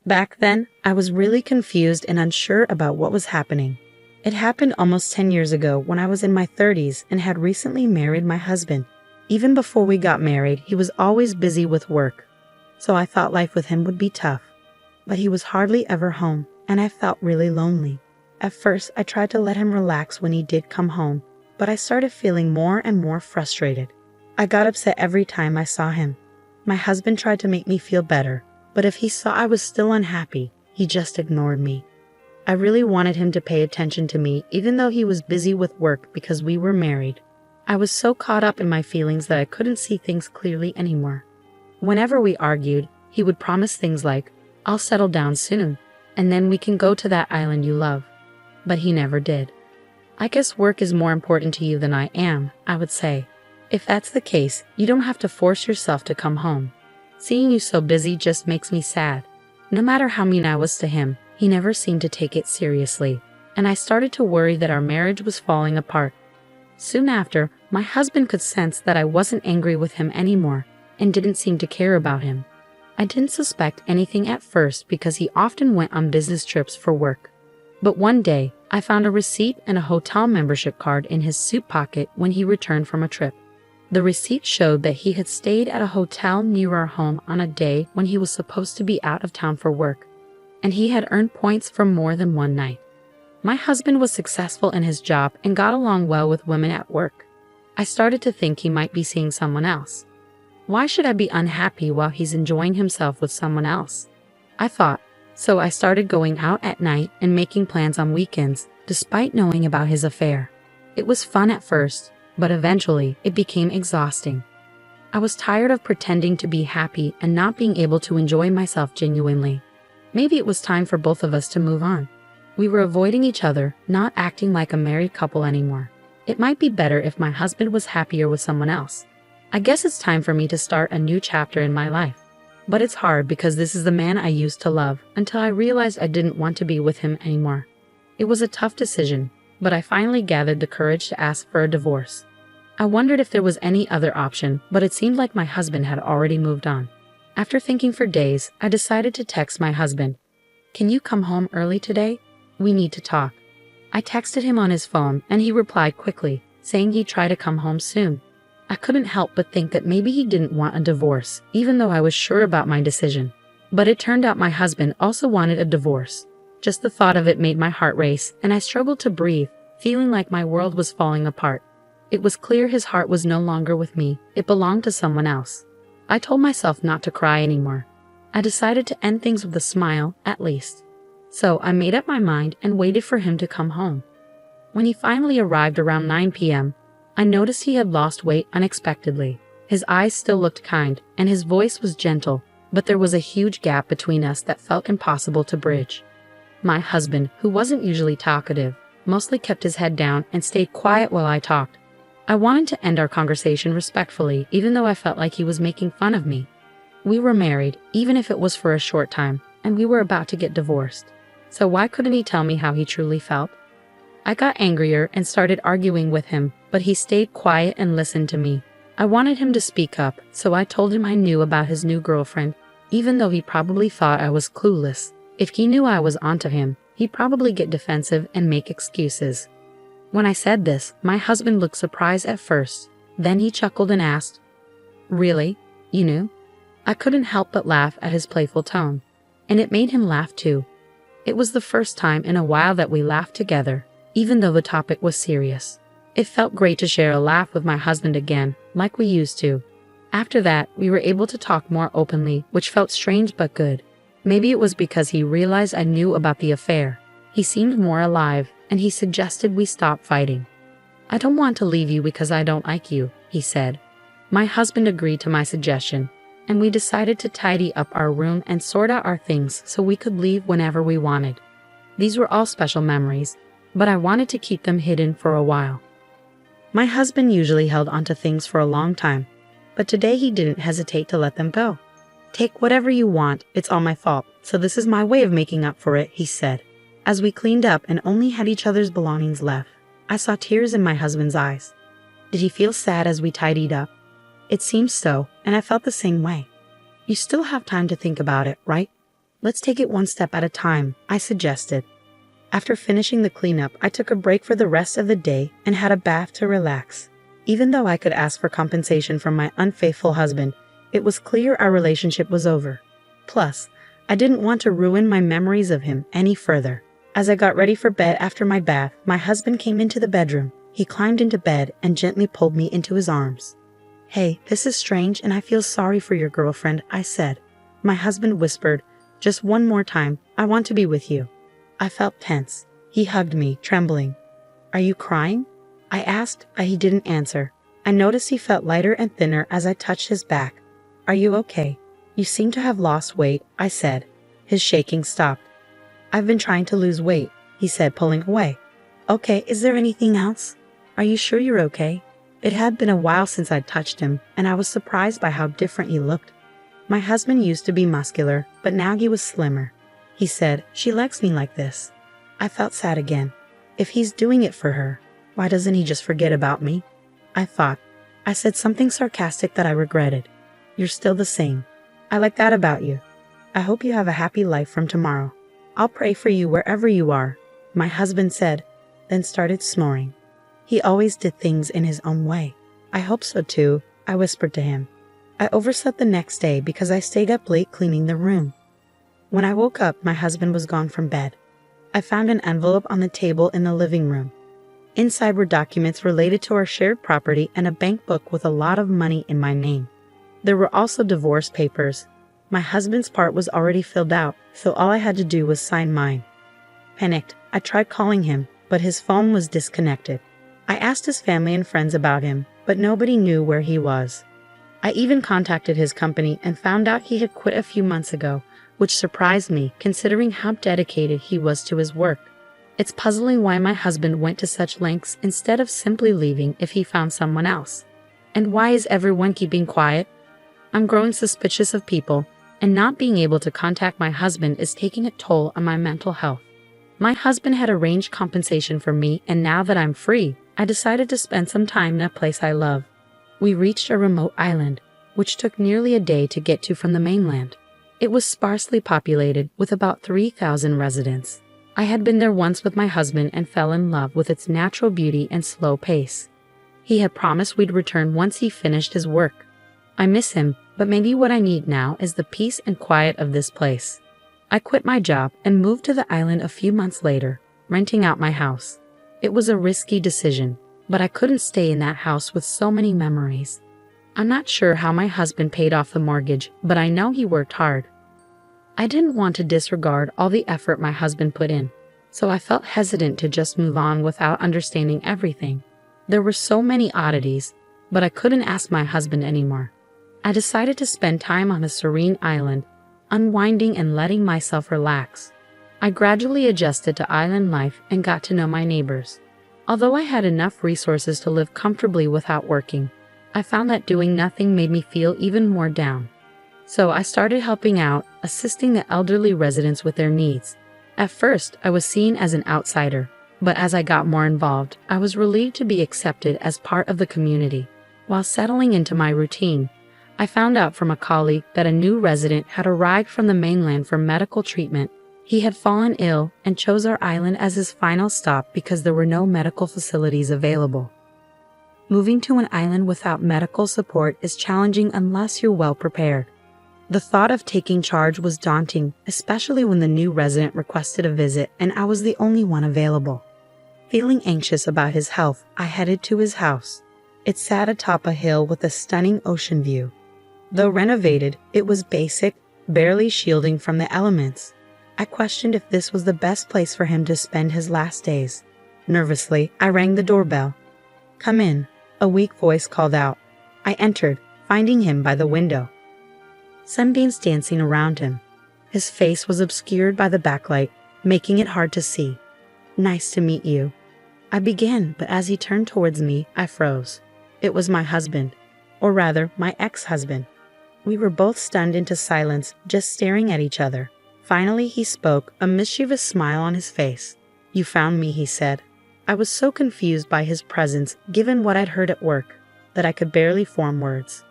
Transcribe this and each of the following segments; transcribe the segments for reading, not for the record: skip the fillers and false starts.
Back then, I was really confused and unsure about what was happening. It happened almost 10 years ago when I was in my 30s and had recently married my husband. Even before we got married, he was always busy with work, so I thought life with him would be tough. But he was hardly ever home, and I felt really lonely. At first, I tried to let him relax when he did come home, but I started feeling more and more frustrated. I got upset every time I saw him. My husband tried to make me feel better, but if he saw I was still unhappy, he just ignored me. I really wanted him to pay attention to me even though he was busy with work because we were married. I was so caught up in my feelings that I couldn't see things clearly anymore. Whenever we argued, he would promise things like, "I'll settle down soon, and then we can go to that island you love." But he never did. "I guess work is more important to you than I am," I would say. "If that's the case, you don't have to force yourself to come home. Seeing you so busy just makes me sad." No matter how mean I was to him, he never seemed to take it seriously, and I started to worry that our marriage was falling apart. Soon after, my husband could sense that I wasn't angry with him anymore and didn't seem to care about him. I didn't suspect anything at first because he often went on business trips for work. But one day, I found a receipt and a hotel membership card in his suit pocket when he returned from a trip. The receipt showed that he had stayed at a hotel near our home on a day when he was supposed to be out of town for work, and he had earned points for more than one night. My husband was successful in his job and got along well with women at work. I started to think he might be seeing someone else. Why should I be unhappy while he's enjoying himself with someone else? I thought, so I started going out at night and making plans on weekends, despite knowing about his affair. It was fun at first, but eventually it became exhausting. I was tired of pretending to be happy and not being able to enjoy myself genuinely. Maybe it was time for both of us to move on. We were avoiding each other, not acting like a married couple anymore. It might be better if my husband was happier with someone else. I guess it's time for me to start a new chapter in my life. But it's hard because this is the man I used to love until I realized I didn't want to be with him anymore. It was a tough decision, but I finally gathered the courage to ask for a divorce. I wondered if there was any other option, but it seemed like my husband had already moved on. After thinking for days, I decided to text my husband. "Can you come home early today? We need to talk." I texted him on his phone, and he replied quickly, saying he'd try to come home soon. I couldn't help but think that maybe he didn't want a divorce, even though I was sure about my decision. But it turned out my husband also wanted a divorce. Just the thought of it made my heart race, and I struggled to breathe, feeling like my world was falling apart. It was clear his heart was no longer with me, it belonged to someone else. I told myself not to cry anymore. I decided to end things with a smile, at least. So I made up my mind and waited for him to come home. When he finally arrived around 9 p.m., I noticed he had lost weight unexpectedly. His eyes still looked kind, and his voice was gentle, but there was a huge gap between us that felt impossible to bridge. My husband, who wasn't usually talkative, mostly kept his head down and stayed quiet while I talked. I wanted to end our conversation respectfully, even though I felt like he was making fun of me. We were married, even if it was for a short time, and we were about to get divorced. So why couldn't he tell me how he truly felt? I got angrier and started arguing with him, but he stayed quiet and listened to me. I wanted him to speak up, so I told him I knew about his new girlfriend, even though he probably thought I was clueless. If he knew I was onto him, he'd probably get defensive and make excuses. When I said this, my husband looked surprised at first. Then he chuckled and asked, "Really? You knew?" I couldn't help but laugh at his playful tone, and it made him laugh too. It was the first time in a while that we laughed together, even though the topic was serious. It felt great to share a laugh with my husband again, like we used to. After that, we were able to talk more openly, which felt strange but good. Maybe it was because he realized I knew about the affair. He seemed more alive, and he suggested we stop fighting. "I don't want to leave you because I don't like you," he said. My husband agreed to my suggestion, and we decided to tidy up our room and sort out our things so we could leave whenever we wanted. These were all special memories, but I wanted to keep them hidden for a while. My husband usually held onto things for a long time, but today he didn't hesitate to let them go. "Take whatever you want, it's all my fault, so this is my way of making up for it," he said. As we cleaned up and only had each other's belongings left, I saw tears in my husband's eyes. Did he feel sad as we tidied up? It seemed so, and I felt the same way. "You still have time to think about it, right? Let's take it one step at a time, I suggested. After finishing the cleanup, I took a break for the rest of the day and had a bath to relax. Even though I could ask for compensation from my unfaithful husband, it was clear our relationship was over. Plus, I didn't want to ruin my memories of him any further. As I got ready for bed after my bath, my husband came into the bedroom. He climbed into bed and gently pulled me into his arms. "Hey, this is strange and I feel sorry for your girlfriend," I said. My husband whispered, "Just one more time, I want to be with you." I felt tense. He hugged me, trembling. "Are you crying?" I asked, but he didn't answer. I noticed he felt lighter and thinner as I touched his back. "Are you okay? You seem to have lost weight," I said. His shaking stopped. "I've been trying to lose weight," he said, pulling away. "Okay, is there anything else? Are you sure you're okay?" It had been a while since I'd touched him, and I was surprised by how different he looked. My husband used to be muscular, but now he was slimmer. He said, "She likes me like this." I felt sad again. If he's doing it for her, why doesn't he just forget about me? I thought. I said something sarcastic that I regretted. "You're still the same. I like that about you. I hope you have a happy life from tomorrow. I'll pray for you wherever you are," my husband said, then started snoring. He always did things in his own way. "I hope so too," I whispered to him. I overslept the next day because I stayed up late cleaning the room. When I woke up, my husband was gone from bed. I found an envelope on the table in the living room. Inside were documents related to our shared property and a bank book with a lot of money in my name. There were also divorce papers. My husband's part was already filled out, so all I had to do was sign mine. Panicked, I tried calling him, but his phone was disconnected. I asked his family and friends about him, but nobody knew where he was. I even contacted his company and found out he had quit a few months ago, which surprised me considering how dedicated he was to his work. It's puzzling why my husband went to such lengths instead of simply leaving if he found someone else. And why is everyone keeping quiet? I'm growing suspicious of people, and not being able to contact my husband is taking a toll on my mental health. My husband had arranged compensation for me, and now that I'm free, I decided to spend some time in a place I love. We reached a remote island, which took nearly a day to get to from the mainland. It was sparsely populated, with about 3,000 residents. I had been there once with my husband and fell in love with its natural beauty and slow pace. He had promised we'd return once he finished his work. I miss him, but maybe what I need now is the peace and quiet of this place. I quit my job and moved to the island a few months later, renting out my house. It was a risky decision, but I couldn't stay in that house with so many memories. I'm not sure how my husband paid off the mortgage, but I know he worked hard. I didn't want to disregard all the effort my husband put in, so I felt hesitant to just move on without understanding everything. There were so many oddities, but I couldn't ask my husband anymore. I decided to spend time on a serene island, unwinding and letting myself relax. I gradually adjusted to island life and got to know my neighbors. Although I had enough resources to live comfortably without working, I found that doing nothing made me feel even more down. So I started helping out, assisting the elderly residents with their needs. At first, I was seen as an outsider, but as I got more involved, I was relieved to be accepted as part of the community. While settling into my routine, I found out from a colleague that a new resident had arrived from the mainland for medical treatment. He had fallen ill and chose our island as his final stop because there were no medical facilities available. Moving to an island without medical support is challenging unless you're well prepared. The thought of taking charge was daunting, especially when the new resident requested a visit and I was the only one available. Feeling anxious about his health, I headed to his house. It sat atop a hill with a stunning ocean view. Though renovated, it was basic, barely shielding from the elements. I questioned if this was the best place for him to spend his last days. Nervously, I rang the doorbell. "Come in," a weak voice called out. I entered, finding him by the window. Sunbeams dancing around him. His face was obscured by the backlight, making it hard to see. "Nice to meet you," I began, but as he turned towards me, I froze. It was my husband, or rather, my ex-husband. We were both stunned into silence, just staring at each other. Finally, he spoke, a mischievous smile on his face. "You found me," he said. I was so confused by his presence, given what I'd heard at work, that I could barely form words.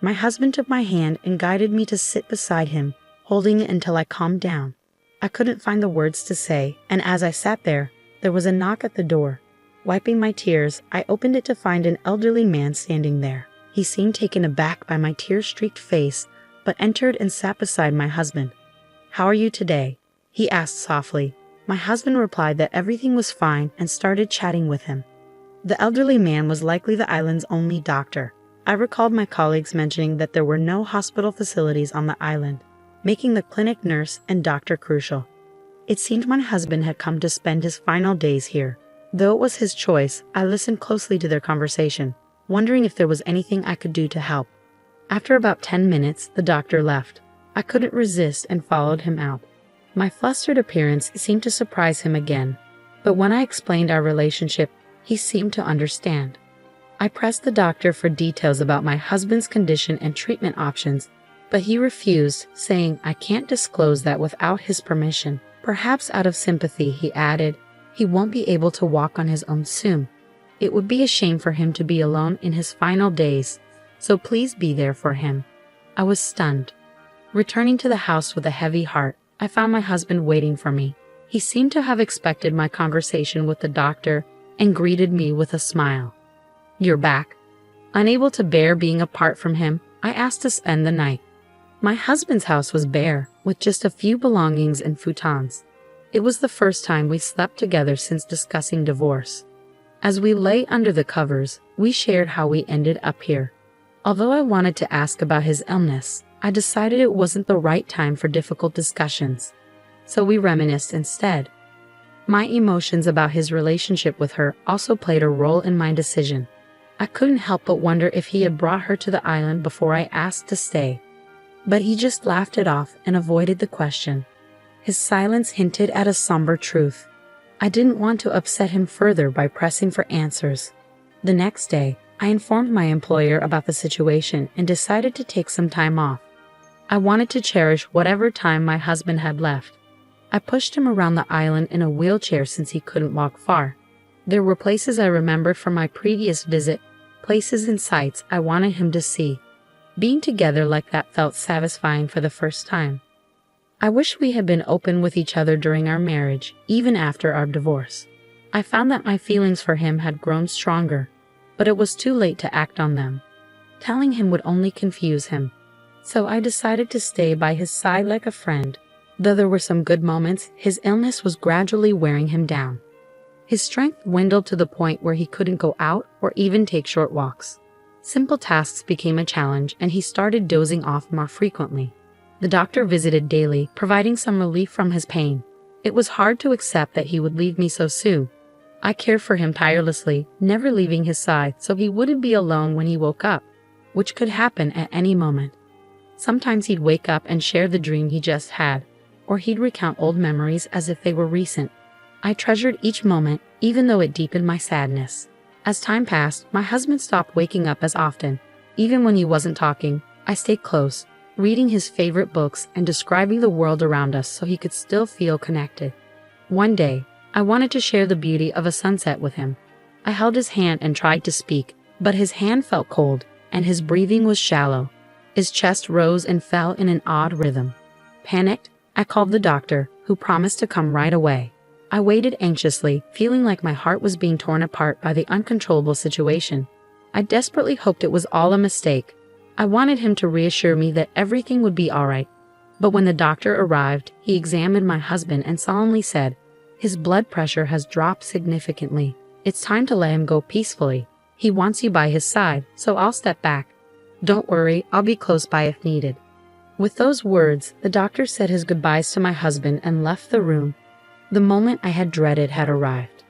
My husband took my hand and guided me to sit beside him, holding it until I calmed down. I couldn't find the words to say, and as I sat there was a knock at the door. Wiping my tears, I opened it to find an elderly man standing there. He seemed taken aback by my tear-streaked face, but entered and sat beside my husband. "How are you today?" he asked softly. My husband replied that everything was fine and started chatting with him. The elderly man was likely the island's only doctor. I recalled my colleagues mentioning that there were no hospital facilities on the island, making the clinic nurse and doctor crucial. It seemed my husband had come to spend his final days here. Though it was his choice, I listened closely to their conversation, wondering if there was anything I could do to help. After about 10 minutes, the doctor left. I couldn't resist and followed him out. My flustered appearance seemed to surprise him again, but when I explained our relationship, he seemed to understand. I pressed the doctor for details about my husband's condition and treatment options, but he refused, saying I can't disclose that without his permission. Perhaps out of sympathy, he added, he won't be able to walk on his own soon. It would be a shame for him to be alone in his final days, so please be there for him. I was stunned. Returning to the house with a heavy heart, I found my husband waiting for me. He seemed to have expected my conversation with the doctor and greeted me with a smile. "You're back." Unable to bear being apart from him, I asked to spend the night. My husband's house was bare, with just a few belongings and futons. It was the first time we slept together since discussing divorce. As we lay under the covers, we shared how we ended up here. Although I wanted to ask about his illness, I decided it wasn't the right time for difficult discussions. So we reminisced instead. My emotions about his relationship with her also played a role in my decision. I couldn't help but wonder if he had brought her to the island before I asked to stay. But he just laughed it off and avoided the question. His silence hinted at a somber truth. I didn't want to upset him further by pressing for answers. The next day, I informed my employer about the situation and decided to take some time off. I wanted to cherish whatever time my husband had left. I pushed him around the island in a wheelchair since he couldn't walk far. There were places I remembered from my previous visit, places and sights I wanted him to see. Being together like that felt satisfying for the first time. I wish we had been open with each other during our marriage, even after our divorce. I found that my feelings for him had grown stronger, but it was too late to act on them. Telling him would only confuse him. So I decided to stay by his side like a friend. Though there were some good moments, his illness was gradually wearing him down. His strength dwindled to the point where he couldn't go out or even take short walks. Simple tasks became a challenge, and he started dozing off more frequently. The doctor visited daily, providing some relief from his pain. It was hard to accept that he would leave me so soon. I cared for him tirelessly, never leaving his side so he wouldn't be alone when he woke up, which could happen at any moment. Sometimes he'd wake up and share the dream he just had, or he'd recount old memories as if they were recent. I treasured each moment, even though it deepened my sadness. As time passed, my husband stopped waking up as often. Even when he wasn't talking, I stayed close, reading his favorite books and describing the world around us so he could still feel connected. One day, I wanted to share the beauty of a sunset with him. I held his hand and tried to speak, but his hand felt cold, and his breathing was shallow. His chest rose and fell in an odd rhythm. Panicked, I called the doctor, who promised to come right away. I waited anxiously, feeling like my heart was being torn apart by the uncontrollable situation. I desperately hoped it was all a mistake. I wanted him to reassure me that everything would be all right. But when the doctor arrived, he examined my husband and solemnly said, "His blood pressure has dropped significantly. It's time to let him go peacefully. He wants you by his side, so I'll step back. Don't worry, I'll be close by if needed." With those words, the doctor said his goodbyes to my husband and left the room. The moment I had dreaded had arrived.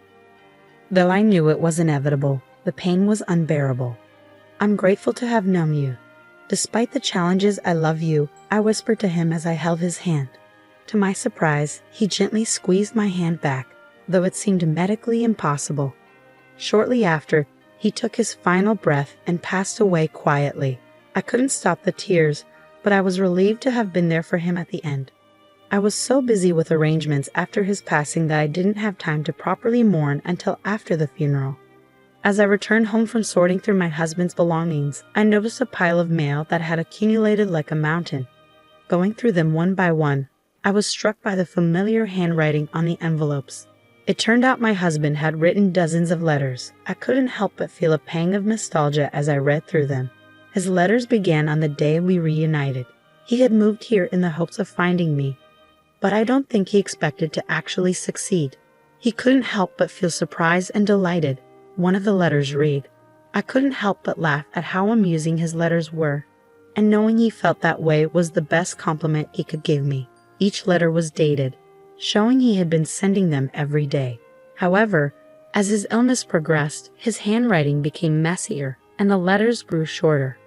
Though I knew it was inevitable, the pain was unbearable. "I'm grateful to have known you. Despite the challenges, I love you," I whispered to him as I held his hand. To my surprise, he gently squeezed my hand back, though it seemed medically impossible. Shortly after, he took his final breath and passed away quietly. I couldn't stop the tears, but I was relieved to have been there for him at the end. I was so busy with arrangements after his passing that I didn't have time to properly mourn until after the funeral. As I returned home from sorting through my husband's belongings, I noticed a pile of mail that had accumulated like a mountain. Going through them one by one, I was struck by the familiar handwriting on the envelopes. It turned out my husband had written dozens of letters. I couldn't help but feel a pang of nostalgia as I read through them. His letters began on the day we reunited. He had moved here in the hopes of finding me, but I don't think he expected to actually succeed. He couldn't help but feel surprised and delighted. One of the letters read, I couldn't help but laugh at how amusing his letters were, and knowing he felt that way was the best compliment he could give me. Each letter was dated, showing he had been sending them every day. However, as his illness progressed, his handwriting became messier and the letters grew shorter.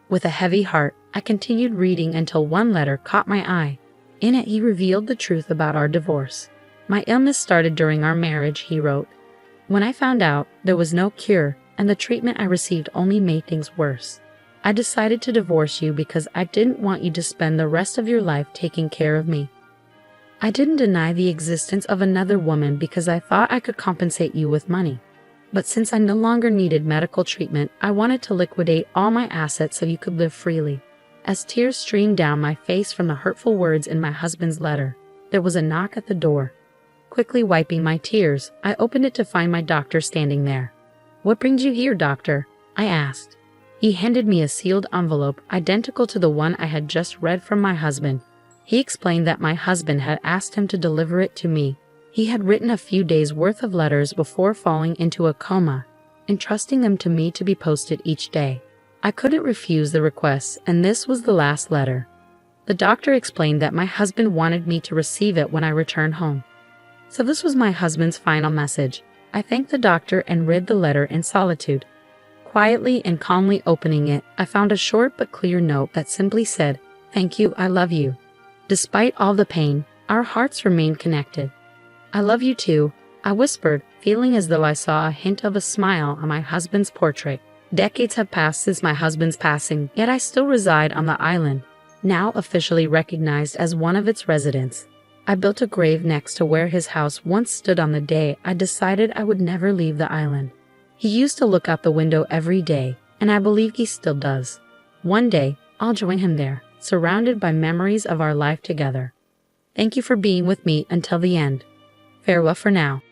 With a heavy heart, I continued reading until one letter caught my eye. In it, he revealed the truth about our divorce. My illness started during our marriage, he wrote. When I found out, there was no cure, and the treatment I received only made things worse. I decided to divorce you because I didn't want you to spend the rest of your life taking care of me. I didn't deny the existence of another woman because I thought I could compensate you with money. But since I no longer needed medical treatment, I wanted to liquidate all my assets so you could live freely. As tears streamed down my face from the hurtful words in my husband's letter, there was a knock at the door. Quickly wiping my tears, I opened it to find my doctor standing there. What brings you here, doctor? I asked. He handed me a sealed envelope identical to the one I had just read from my husband. He explained that my husband had asked him to deliver it to me. He had written a few days' worth of letters before falling into a coma, entrusting them to me to be posted each day. I couldn't refuse the request, and this was the last letter. The doctor explained that my husband wanted me to receive it when I returned home. So this was my husband's final message. I thanked the doctor and read the letter in solitude. Quietly and calmly opening it, I found a short but clear note that simply said, "Thank you, I love you." Despite all the pain, our hearts remained connected. "I love you too," I whispered, feeling as though I saw a hint of a smile on my husband's portrait. Decades have passed since my husband's passing, yet I still reside on the island, now officially recognized as one of its residents. I built a grave next to where his house once stood on the day I decided I would never leave the island. He used to look out the window every day, and I believe he still does. One day, I'll join him there, surrounded by memories of our life together. Thank you for being with me until the end. Farewell for now.